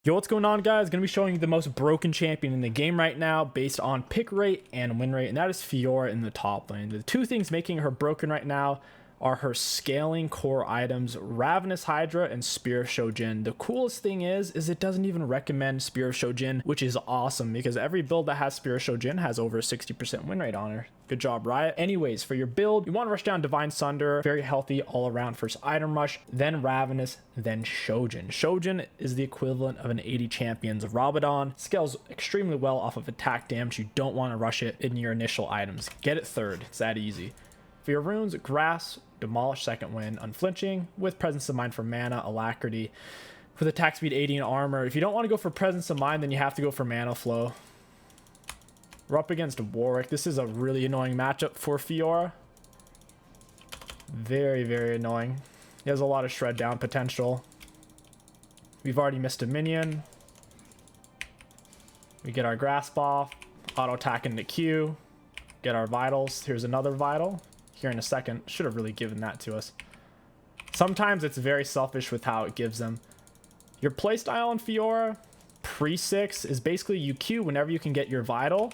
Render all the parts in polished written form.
Yo, what's going on, guys? Gonna be showing you the most broken champion in the game right now based on pick rate and win rate, and that is Fiora in the top lane. The two things making her broken right now are her scaling core items, Ravenous Hydra and Spear of Shojin. The coolest thing is it doesn't even recommend Spear of Shojin, which is awesome because every build that has Spear of Shojin has over a 60% win rate on her. Good job, Riot. Anyways, for your build, you want to rush down Divine Sunder, very healthy all around first item rush, then Ravenous, then Shojin. Shojin is the equivalent of an 80 champions Rabadon. Scales extremely well off of attack damage. You don't want to rush it in your initial items. Get it third. It's that easy. For your runes, Grass, Demolish, Second Wind, Unflinching, with Presence of Mind for mana, Alacrity, with attack speed 80 and armor. If you don't want to go for Presence of Mind, then you have to go for Mana Flow. We're up against Warwick. This is a really annoying matchup for Fiora. Very, very annoying. He has a lot of shred down potential. We've already missed a minion. We get our grasp off, auto attack into Q, get our vitals. Here's another vital. Here in a second. Should have really given that to us. Sometimes it's very selfish with how it gives them. Your playstyle on Fiora pre-6 is basically you Q whenever you can get your vital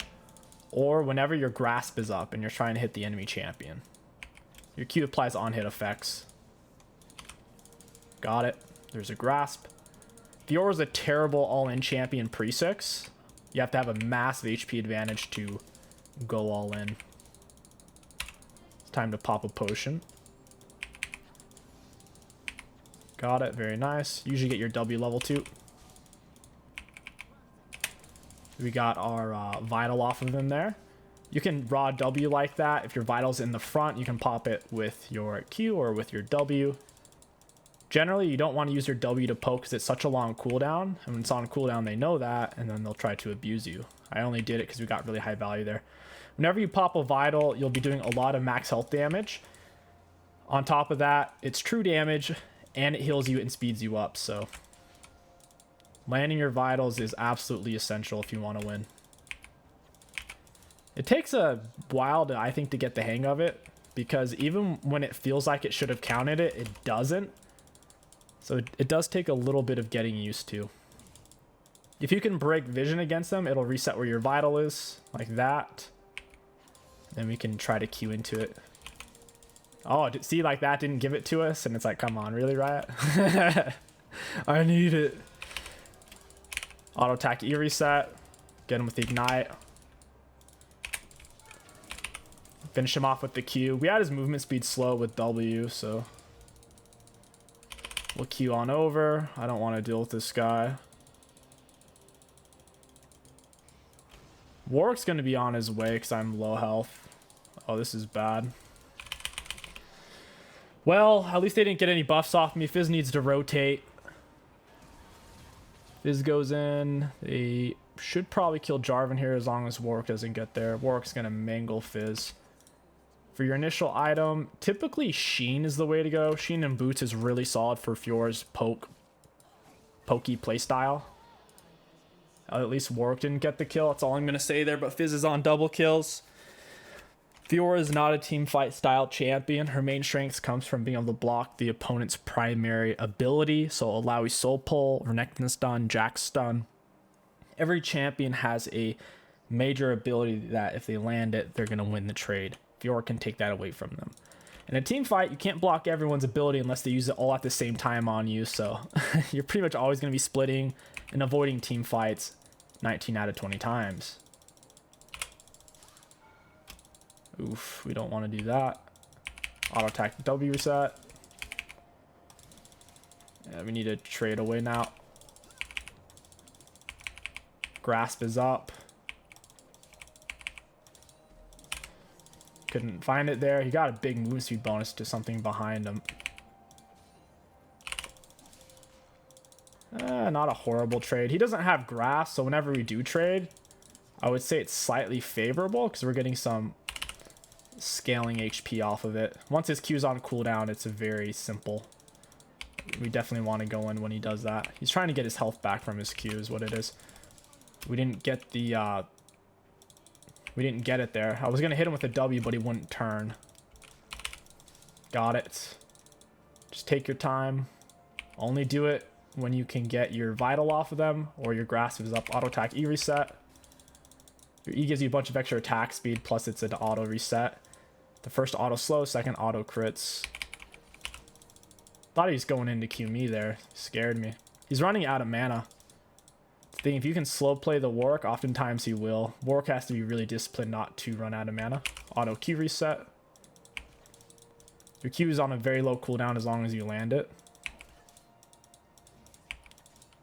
or whenever your grasp is up and you're trying to hit the enemy champion. Your Q applies on hit effects. Got it. There's a grasp. Fiora is a terrible all-in champion pre-6. You have to have a massive HP advantage to go all in. Time to pop a potion. Got it. Very nice. Usually get your W level 2. We got our vital off of them there. You can raw W like that. If your vital's in the front, you can pop it with your Q or with your W. Generally, you don't want to use your W to poke because it's such a long cooldown. And when it's on cooldown, they know that, and then they'll try to abuse you. I only did it because we got really high value there. Whenever you pop a vital, you'll be doing a lot of max health damage. On top of that, it's true damage, and it heals you and speeds you up. So landing your vitals is absolutely essential if you want to win. It takes a while to, I think, to get the hang of it, because even when it feels like it should have counted it, it doesn't. So it does take a little bit of getting used to. If you can break vision against them, it'll reset where your vital is, like that. Then we can try to queue into it. Oh, see, like that didn't give it to us, and it's like, come on, really, Riot? I need it. Auto attack E reset. Get him with the ignite. Finish him off with the Q. We had his movement speed slow with W, so we'll Q on over. I don't want to deal with this guy. Warwick's going to be on his way because I'm low health. Oh, this is bad. Well, at least they didn't get any buffs off me. Fizz needs to rotate. Fizz goes in. They should probably kill Jarvan here as long as Warwick doesn't get there. Warwick's going to mangle Fizz. For your initial item, typically Sheen is the way to go. Sheen and Boots is really solid for Fiora's pokey playstyle. At least Warwick didn't get the kill. That's all I'm going to say there, but Fizz is on double kills. Fiora is not a team fight style champion. Her main strength comes from being able to block the opponent's primary ability. So Alawi Soul Pull, Renekton Stun, Jack Stun. Every champion has a major ability that if they land it, they're going to win the trade. Fiora can take that away from them. In a team fight, you can't block everyone's ability unless they use it all at the same time on you. So you're pretty much always going to be splitting and avoiding team fights 19 out of 20 times. Oof, we don't want to do that. Auto attack W reset. Yeah, we need to trade away now. Grasp is up. Couldn't find it there. He got a big move speed bonus to something behind him. Not a horrible trade. He doesn't have grass, so whenever we do trade, I would say it's slightly favorable because we're getting some scaling HP off of it. Once his Q's on cooldown, it's very simple. We definitely want to go in when he does that. He's trying to get his health back from his Q is what it is. We didn't get the we didn't get it there. I was gonna hit him with a W, but he wouldn't turn. Got it. Just take your time. Only do it when you can get your vital off of them or your grasp is up. Auto attack E reset. Your E gives you a bunch of extra attack speed, plus it's an auto reset. The first auto slow, second auto crits. Thought he was going in to Q me there. Scared me. He's running out of mana. The thing, if you can slow play the Warwick, oftentimes he will. Warwick has to be really disciplined not to run out of mana. Auto Q reset. Your Q is on a very low cooldown as long as you land it.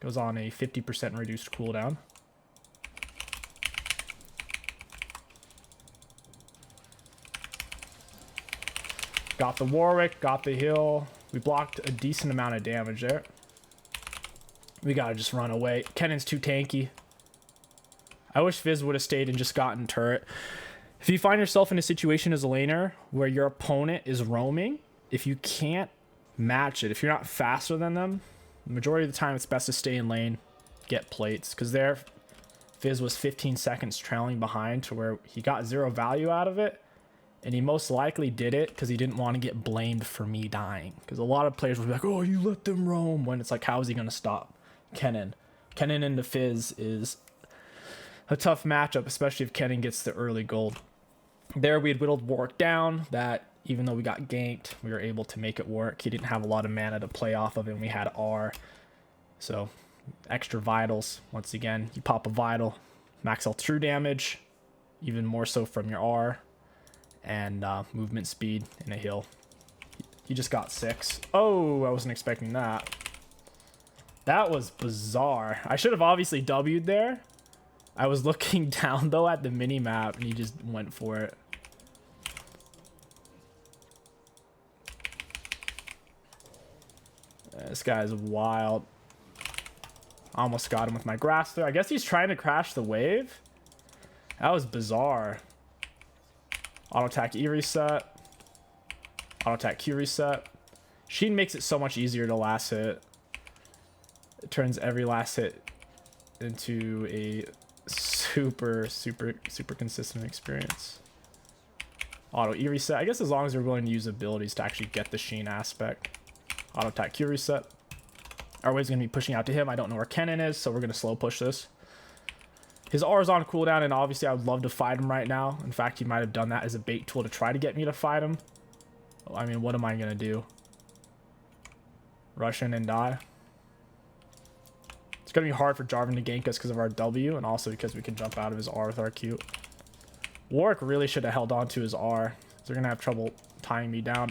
Goes on a 50% reduced cooldown. Got the Warwick, got the heal. We blocked a decent amount of damage there. We gotta just run away. Kennen's too tanky. I wish Fizz would have stayed and just gotten turret. If you find yourself in a situation as a laner where your opponent is roaming, if you can't match it, if you're not faster than them, the majority of the time it's best to stay in lane, get plates. Because there, Fizz was 15 seconds trailing behind to where he got 0 value out of it. And he most likely did it because he didn't want to get blamed for me dying. Because a lot of players would be like, oh, you let them roam. When it's like, how is he going to stop Kennen? Kennen into Fizz is a tough matchup, especially if Kennen gets the early gold. There we had whittled Warwick down. That even though we got ganked, we were able to make it work. He didn't have a lot of mana to play off of, and we had R. So extra vitals. Once again, you pop a vital, max out true damage, even more so from your R. And movement speed and a heal. He just got 6. Oh, I wasn't expecting that. That was bizarre. I should have obviously W'd there. I was looking down though at the mini map and he just went for it. This guy's wild. Almost got him with my grass there. I guess he's trying to crash the wave. That was bizarre. Auto attack E reset. Auto attack Q reset. Sheen makes it so much easier to last hit. It turns every last hit into a super consistent experience. Auto E reset. I guess as long as you're willing to use abilities to actually get the Sheen aspect. Auto attack Q reset. Our wave's going to be pushing out to him. I don't know where Kennen is, so we're going to slow push this. His R is on cooldown, and obviously I would love to fight him right now. In fact, he might have done that as a bait tool to try to get me to fight him. I mean, what am I going to do? Rush in and die? It's going to be hard for Jarvan to gank us because of our W, and also because we can jump out of his R with our Q. Warwick really should have held on to his R. They're going to have trouble tying me down.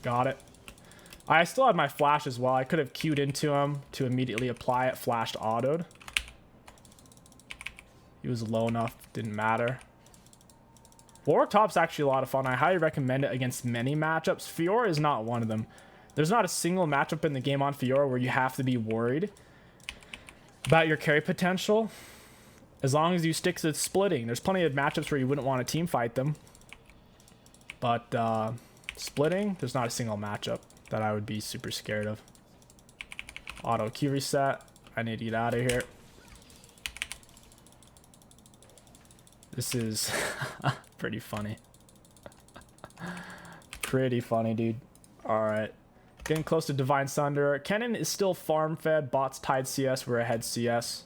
Got it. I still had my flash as well. I could have queued into him to immediately apply it. Flashed autoed. He was low enough. Didn't matter. Warwick top's actually a lot of fun. I highly recommend it against many matchups. Fiora is not one of them. There's not a single matchup in the game on Fiora where you have to be worried about your carry potential. As long as you stick to splitting. There's plenty of matchups where you wouldn't want to team fight them. But, splitting, there's not a single matchup that I would be super scared of. Auto Q reset. I need to get out of here. This is pretty funny. Pretty funny, dude. Alright. Getting close to Divine Sunder. Kennen is still farm fed. Bots tied CS. We're ahead CS.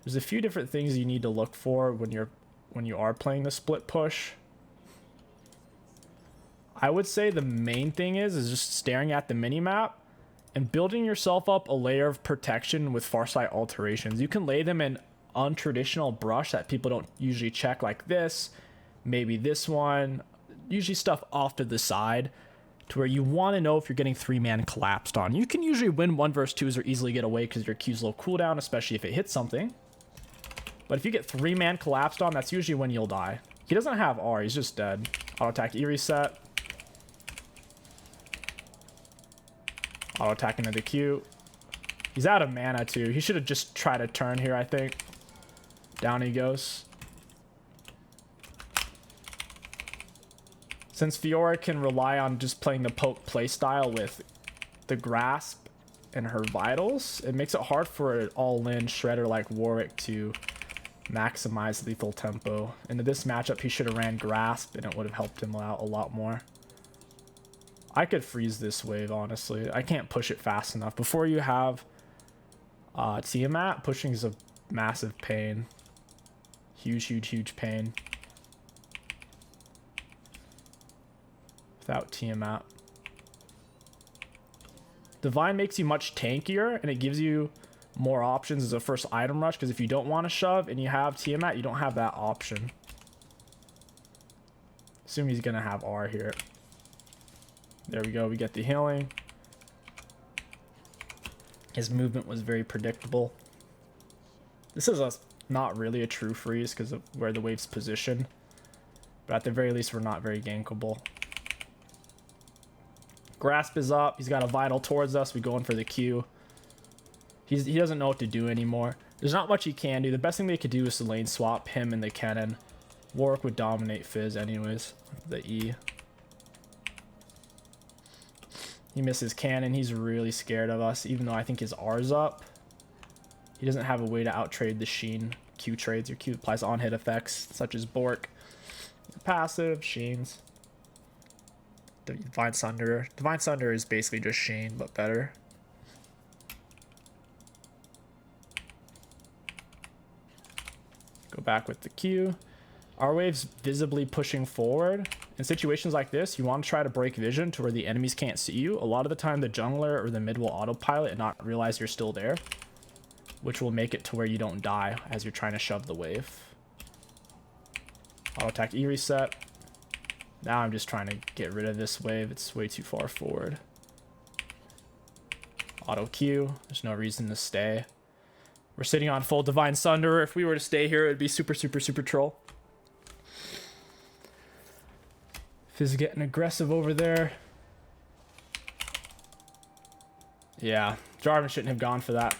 There's a few different things you need to look for when you are playing the split push. I would say the main thing is just staring at the minimap and building yourself up a layer of protection with Farsight alterations. You can lay them in untraditional brush that people don't usually check, like this, maybe this one, usually stuff off to the side to where you want to know if you're getting 3-man collapsed on. You can usually win 1 versus 2s or easily get away because your Q's low cooldown, especially if it hits something. But if you get 3-man collapsed on, that's usually when you'll die. He doesn't have R, he's just dead. Auto attack E reset. Auto attack into the Q. He's out of mana too. He should have just tried to turn here, I think. Down he goes. Since Fiora can rely on just playing the poke playstyle with the grasp and her vitals, it makes it hard for an all-in shredder like Warwick to maximize lethal tempo. Into this matchup, he should have ran Grasp, and it would have helped him out a lot more. I could freeze this wave, honestly. I can't push it fast enough. Before you have Tiamat, pushing is a massive pain. Huge, huge, huge pain. Without Tiamat. Divine makes you much tankier, and it gives you more options as a first item rush, because if you don't want to shove and you have Tiamat, you don't have that option. Assume he's going to have R here. There we go. We get the healing. His movement was very predictable. This is not really a true freeze because of where the wave's positioned. But at the very least, we're not very gankable. Grasp is up. He's got a Vital towards us. We go in for the Q. He doesn't know what to do anymore. There's not much he can do. The best thing they could do is to lane swap him and the cannon. Warwick would dominate Fizz anyways. The E. He misses cannon. He's really scared of us, even though I think his R's up. He doesn't have a way to outtrade the Sheen Q trades. Your Q applies on-hit effects, such as Bork. Passive, Sheens. Divine Sunder. Divine Sunder is basically just Sheen, but better. Go back with the Q. Our wave's visibly pushing forward. In situations like this, you want to try to break vision to where the enemies can't see you. A lot of the time, the jungler or the mid will autopilot and not realize you're still there, which will make it to where you don't die as you're trying to shove the wave. Auto attack E reset. Now I'm just trying to get rid of this wave. It's way too far forward. Auto Q. There's no reason to stay. We're sitting on full Divine Sunder. If we were to stay here, it would be super, super, super troll. Fizz is getting aggressive over there. Yeah, Jarvan shouldn't have gone for that.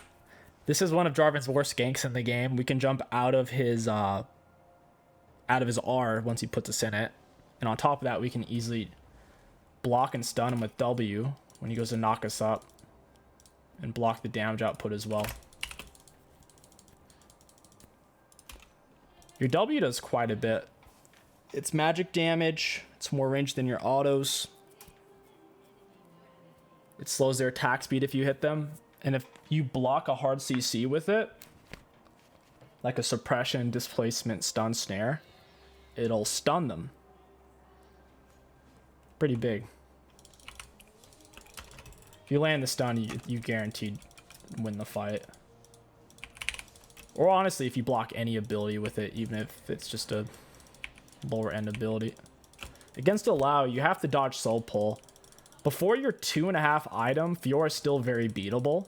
This is one of Jarvan's worst ganks in the game. We can jump out of his R once he puts us in it. And on top of that, we can easily block and stun him with W when he goes to knock us up. And block the damage output as well. Your W does quite a bit. It's magic damage. It's more range than your autos. It slows their attack speed if you hit them. And if you block a hard CC with it, like a suppression, displacement, stun, snare, it'll stun them. Pretty big. If you land the stun, you guaranteed win the fight. Or honestly, if you block any ability with it, even if it's just a lower end ability. Against allow, you have to dodge soul pull. Before your 2.5 item, Fiora is still very beatable.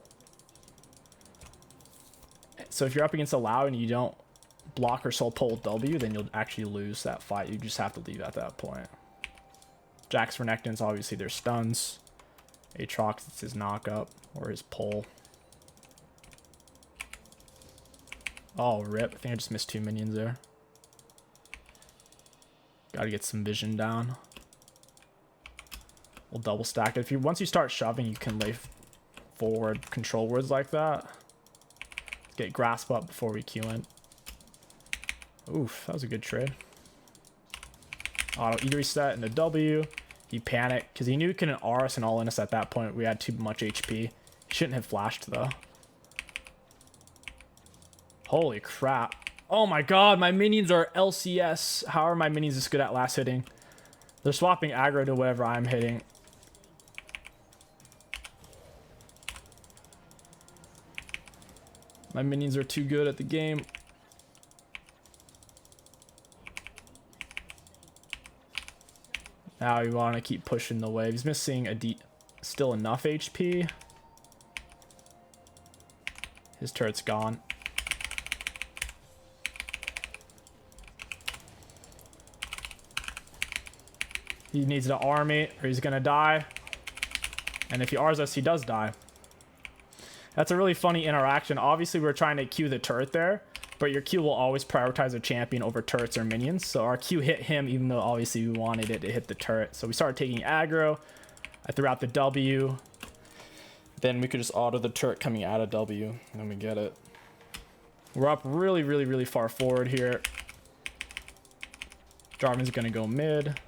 So if you're up against allow and you don't block or soul pull W, then you'll actually lose that fight. You just have to leave at that point. Jax Renekton's obviously their stuns. Aatrox, it's his knock up or his pull. Oh, rip. I think I just missed 2 minions there. Gotta get some vision down. We'll double stack it. Once you start shoving, you can lay forward control words like that. Let's get grasp up before we Q in. Oof, that was a good trade. Auto E reset and a W. He panicked because he knew he couldn't R us and all in us at that point. We had too much HP. He shouldn't have flashed though. Holy crap. Oh my god, my minions are LCS. How are my minions this good at last hitting? They're swapping aggro to whatever I'm hitting. My minions are too good at the game. Now you want to keep pushing the wave. He's missing still enough HP. His turret's gone. He needs to army or he's gonna die. And if he Rs us, he does die. That's a really funny interaction. Obviously, we're trying to Q the turret there, but your Q will always prioritize a champion over turrets or minions. So our Q hit him, even though obviously we wanted it to hit the turret. So we started taking aggro. I threw out the W. Then we could just auto the turret coming out of W, and then we get it. We're up really, really, really far forward here. Jarvan's gonna go mid.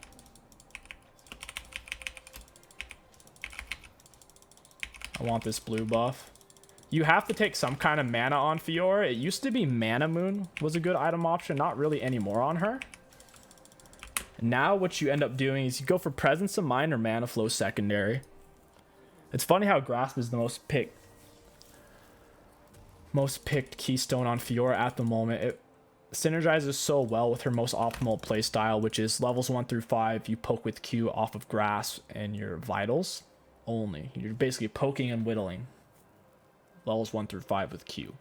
I want this blue buff. You have to take some kind of mana on Fiora. It used to be Mana Moon was a good item option. Not really anymore on her. Now what you end up doing is you go for Presence of Mind or Mana Flow secondary. It's funny how Grasp is the most picked keystone on Fiora at the moment. It synergizes so well with her most optimal playstyle, which is levels 1 through 5. You poke with Q off of Grasp and your vitals only. You're basically poking and whittling levels 1 through 5 with Q.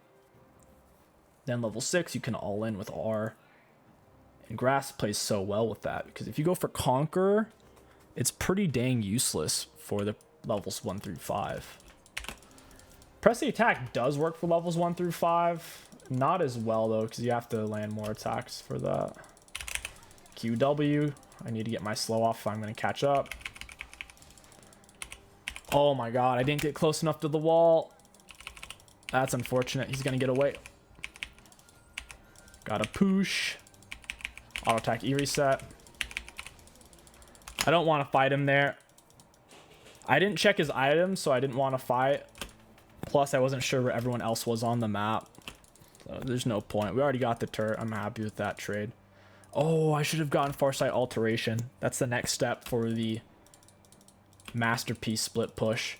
Then level 6 you can all in with R. And Grasp plays so well with that, because if you go for Conqueror, it's pretty dang useless for the levels 1 through 5. Press the attack does work for levels 1 through 5. Not as well though, because you have to land more attacks for that. QW. I need to get my slow off if I'm going to catch up. Oh my god, I didn't get close enough to the wall. That's unfortunate. He's going to get away. Gotta push. Auto attack E reset. I don't want to fight him there. I didn't check his items, so I didn't want to fight. Plus, I wasn't sure where everyone else was on the map. So there's no point. We already got the turret. I'm happy with that trade. Oh, I should have gotten Farsight Alteration. That's the next step for the Masterpiece split push.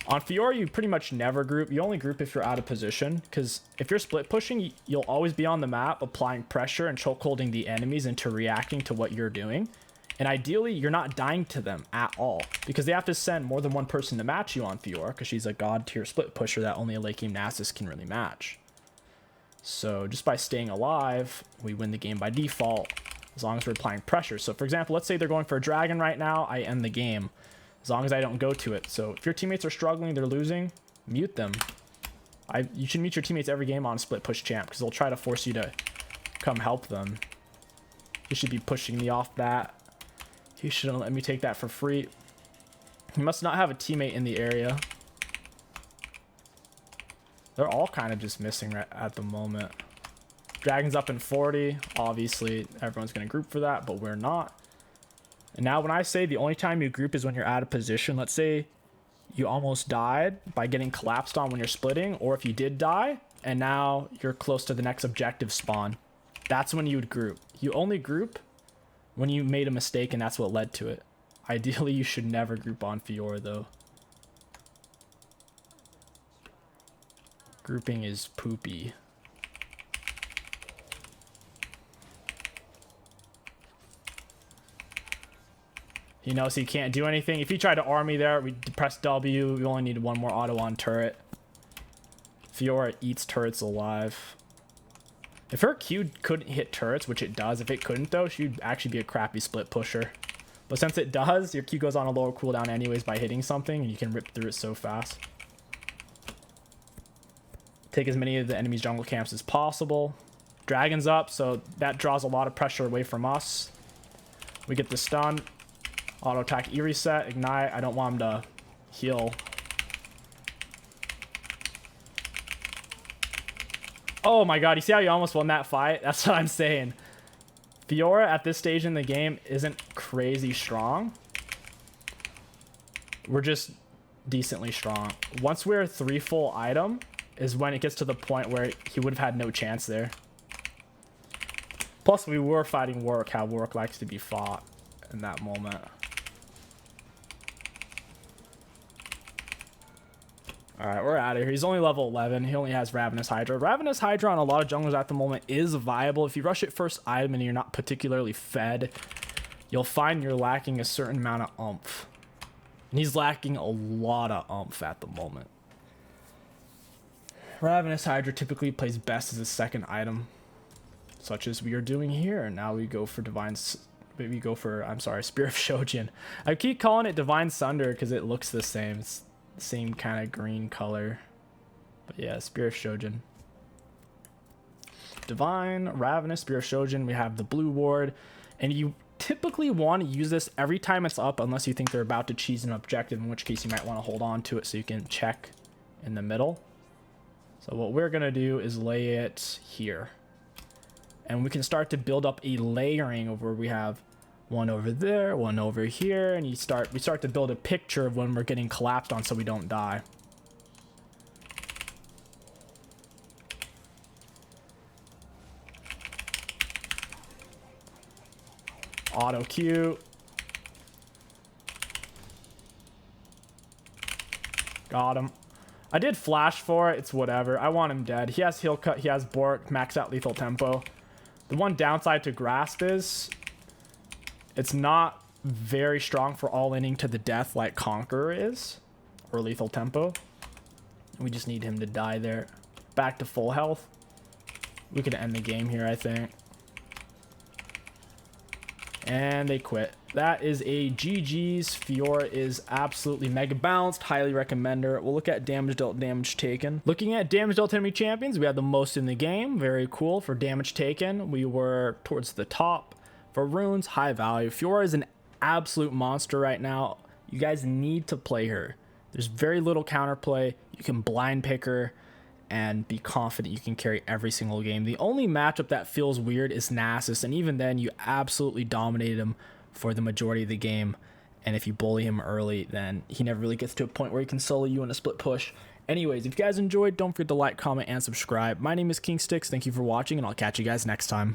On Fiora, you pretty much never group. You only group if you're out of position, because if you're split pushing, you'll always be on the map applying pressure and chokeholding the enemies into reacting to what you're doing. And ideally, you're not dying to them at all, because they have to send more than one person to match you on Fiora, because she's a god tier split pusher that only a late game Nasus can really match. So just by staying alive, we win the game by default, as long as we're applying pressure. So for example, let's say they're going for a dragon right now, I end the game, as long as I don't go to it. So if your teammates are struggling, they're losing, mute them. You should mute your teammates every game on split push champ, because they'll try to force you to come help them. You should be pushing me off that. He shouldn't let me take that for free. He must not have a teammate in the area. They're all kind of just missing right at the moment. Dragon's up in 40. Obviously, everyone's going to group for that, but we're not. And now when I say the only time you group is when you're out of position, let's say you almost died by getting collapsed on when you're splitting, or if you did die and now you're close to the next objective spawn, that's when you would group. You only group when you made a mistake and that's what led to it. Ideally, you should never group on Fiora though. Grouping is poopy. He knows he can't do anything. If he tried to arm me there, we press W. We only needed one more auto on turret. Fiora eats turrets alive. If her Q couldn't hit turrets, which it does, if it couldn't though, she'd actually be a crappy split pusher. But since it does, your Q goes on a lower cooldown anyways by hitting something, and you can rip through it so fast. Take as many of the enemy's jungle camps as possible. Dragon's up, so that draws a lot of pressure away from us. We get the stun. Auto attack E reset, ignite. I don't want him to heal. Oh my god, you see how you almost won that fight? That's what I'm saying. Fiora at this stage in the game isn't crazy strong. We're just decently strong. Once we're 3 full item is when it gets to the point where he would have had no chance there. Plus we were fighting Warwick, how Warwick likes to be fought in that moment. Alright, we're out of here. He's only level 11. He only has Ravenous Hydra. Ravenous Hydra on a lot of junglers at the moment is viable. If you rush it first item and you're not particularly fed, you'll find you're lacking a certain amount of oomph. And he's lacking a lot of oomph at the moment. Ravenous Hydra typically plays best as a second item, such as we are doing here. Now we go for Spear of Shojin. I keep calling it Divine Sunder because it looks the same. It's the same kind of green color. But yeah, Spear of Shojin. Divine, Ravenous, Spear of Shojin. We have the blue ward. And you typically want to use this every time it's up, unless you think they're about to cheese an objective, in which case you might want to hold on to it so you can check in the middle. So So what we're going to do is lay it here. And we can start to build up a layering of where we have one over there, one over here, and we start to build a picture of when we're getting collapsed on so we don't die. Auto queue. Got him. I did flash for it. It's whatever. I want him dead. He has heal cut. He has Bork. Max out lethal tempo. The one downside to Grasp is it's not very strong for all-inning to the death like Conqueror is. Or lethal tempo. We just need him to die there. Back to full health. We could end the game here, I think. And they quit. That is a GG's. Fiora is absolutely mega balanced. Highly recommend her. We'll look at damage dealt, damage taken. Looking at damage dealt enemy champions, we had the most in the game. Very cool. For damage taken, we were towards the top. For runes, high value. Fiora is an absolute monster right now. You guys need to play her. There's very little counterplay. You can blind pick her and be confident you can carry every single game. The only matchup that feels weird is Nasus, and even then you absolutely dominated him for the majority of the game. And if you bully him early, then he never really gets to a point where he can solo you in a split push. Anyways, if you guys enjoyed, don't forget to like, comment, and subscribe. My name is King Sticks. Thank you for watching, and I'll catch you guys next time.